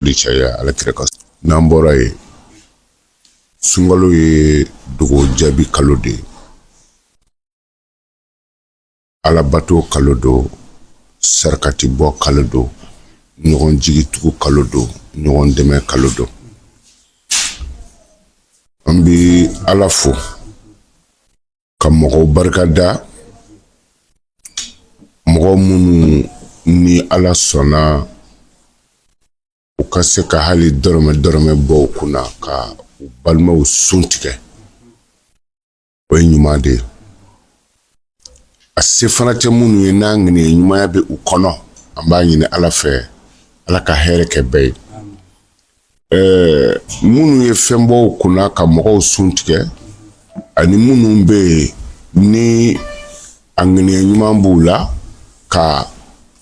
di caya ala kira kas n'an bɔra ye sunkalo ye dogo jaabi kalo de alabato kalo do sarakati bɔ kalo do ɲɔgɔn jigitugu kalo do ɲɔgɔn dɛmɛ kalo do an bi ala fo ka mɔgɔw barika da mɔgɔ minnu ni ala sɔnna u ka se ka hali dɔrɔmɛ bɔ u kunna ka u balimaw sun tigɛ o ye ɲuman de ye a se fana tɛ minnu ye n'a ŋaniya ɲumanya bɛ u kɔnɔ an b'a ɲini ala fɛ ala ka hɛrɛ kɛ bɛɛ ye minnu ye fɛn bɔ u kunna ka mɔgɔw sun tigɛ ani minnu bɛ yen ni a ŋaniya ɲuman b'u la ka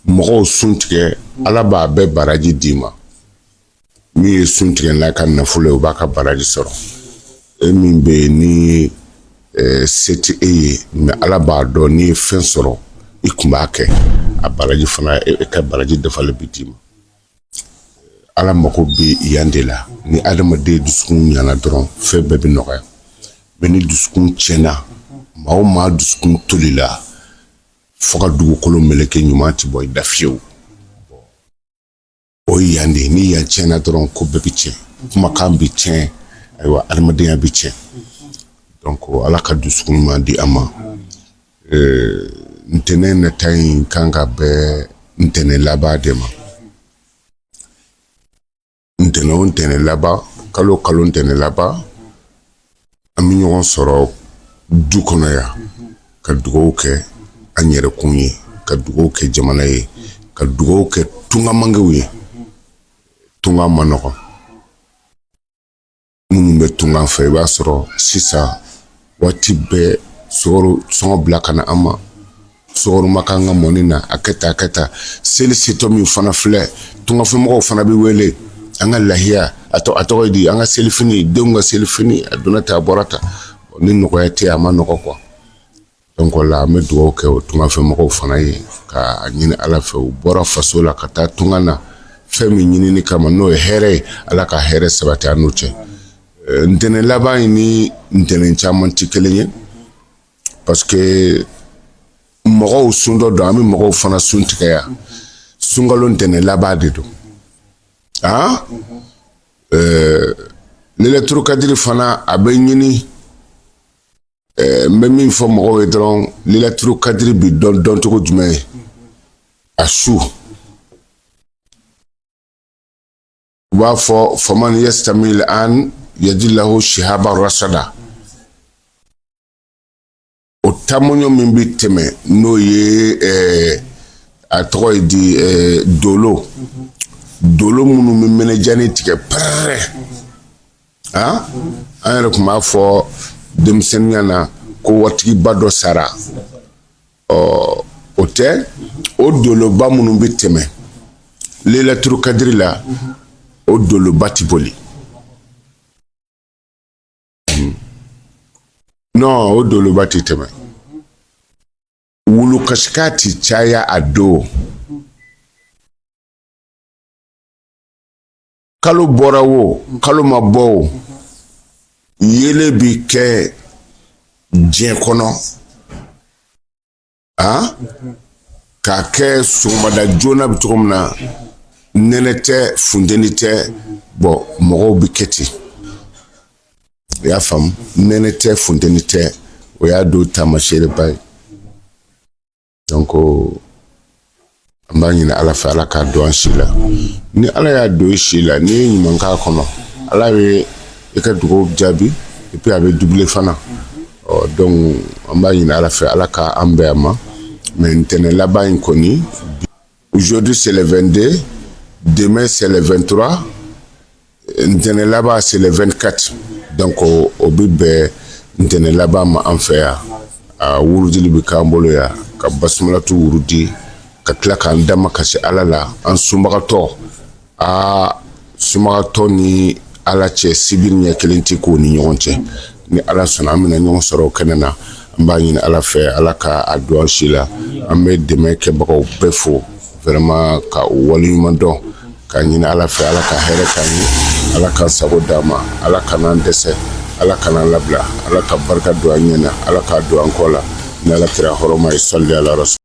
mɔgɔw sun tigɛ ala b'a bɛɛ baraji d'i ma min ye sun tigɛ n'a ka nafolo ye u b'a ka baraji sɔrɔ e min bɛ yen ni se tɛ e ye mɛ ala b'a dɔn n'i ye fɛn sɔrɔ i kun b'a kɛ a baraji fana e ka baraji dafalen bɛ d'i ma ala mago bɛ yan de la ni adamaden dusukun ɲana dɔrɔn fɛn bɛɛ bɛ nɔgɔya mɛ ni dusukun tiɲɛna maa o maa dusukun tolila fo ka dugukolo meleke ɲuman ti bɔ i da fiyewu o ye yan de ye ni yan tiɲɛna dɔrɔn ko bɛɛ bɛ tiɲɛ kumakan bɛ tiɲɛ ayiwa adamadenya bɛ tiɲɛ donc ala ka dusukun ɲuman di an ma ntɛnɛn nata in kan ka bɛɛ ntɛnɛn laban de ma ntɛnɛn o ntɛnɛn laban kalo o kalo ntɛnɛn laban an bɛ ɲɔgɔn sɔrɔ du kɔnɔ yan ka dugawu kɛ an yɛrɛkun ye ka dugawu kɛ jamana ye ka dugawu kɛ tungamangew ye tunga ma nɔgɔn minnu bɛ tunga fɛ i b'a sɔrɔ sisan waati bɛɛ sɔngɔ bila ka na an ma sɔgɔrɔ ma kan ka mɔni na a kɛ ta seli setɔ min fana filɛ tungafɛmɔgɔw fana bɛ wele an ka lahiya a tɔgɔ ye di an ka selifini denw ka selifini a donna ta a bɔra ta ni nɔgɔya tɛ a ma nɔgɔ quoi donc la an bɛ dugawu kɛ o tungafɛmɔgɔw fana ye ka ɲini ala fɛ u bɔra faso la ka taa tunga na fɛn min ɲinini kama n'o ye hɛrɛ ye ala ka hɛrɛ sabati an n'o cɛ ntɛnɛn laban in ni ntɛnɛn caman tɛ kelen ye parce que mɔgɔw sun dɔ don an bɛ mɔgɔw fana sun tigɛ yan sunkalo ntɛnɛn laban de don lɛlɛturu kadiri fana a bɛ ɲini n bɛ min fɔ mɔgɔw ye dɔrɔn lɛlɛturu kadiri bi dɔn cogo jumɛn ye a su u b'a fɔ faman yastamil an yajilahu shihaba rasada o taamɔɲɔ min bɛ tɛmɛ n'o ye a tɔgɔ ye di dolo minnu bɛ mɛnɛjani tigɛ pɛrɛ an yɛrɛ tun b'a fɔ denmisɛnninya na ko waritigiba dɔ sara o tɛ o doloba minnu bɛ tɛmɛ lɛlɛturu kadiri la o doloba ti boli non o doloba ti tɛmɛ wulukasika ti caya a don kalo bɔra o kalo ma bɔ o yele bi kɛ diɲɛ kɔnɔ k'a kɛ sɔgɔmada joona bɛ cogo min na nɛnɛ tɛ funteni tɛ bɔn mɔgɔw bɛ kɛ ten i y'a faamu nɛnɛ tɛ funteni tɛ o y'a don taamasiyɛnba ye donc an b'a ɲini ala fɛ ala k'a don an si la ni ala y'a don i si la n'i ye ɲuman k'a kɔnɔ ala bɛ i ka dugawu jaabi et puis a bɛ doublé fana donc an b'a ɲini ala fɛ ala k'an bɛn a ma mais ntɛnɛn laban in kɔni aujourd'hui c'est le 22 demain c'est le 23 ntɛnɛn laban c'est le 24 donc o bɛ bɛn ntɛnɛn laban ma an fɛ yan a wurudili bɛ k'an bolo yan ka basumalatu wurudi ka tila k'an dama kasi ala la an sunbagatɔ sunbagatɔ ni ala cɛ sibiri ɲɛ kelen tɛ k'o ni ɲɔgɔn cɛ ni ala sɔnna an bɛna ɲɔgɔn sɔrɔ o kɛnɛ na an b'a ɲini ala fɛ ala ka a don an si la an bɛ dɛmɛ kɛbagaw bɛɛ fo vraiment ka o waleɲuman dɔn k'a ɲini Ala fɛ Ala ka hɛrɛ k'an ye, Ala k'an sago d'an ma, Ala kan'an dɛsɛ, Ala kan'an labila, Ala ka barika don an ɲɛ na, Ala k'a don an kɔ la, ni Alakira hɔrɔma ye sɔli ala rasul.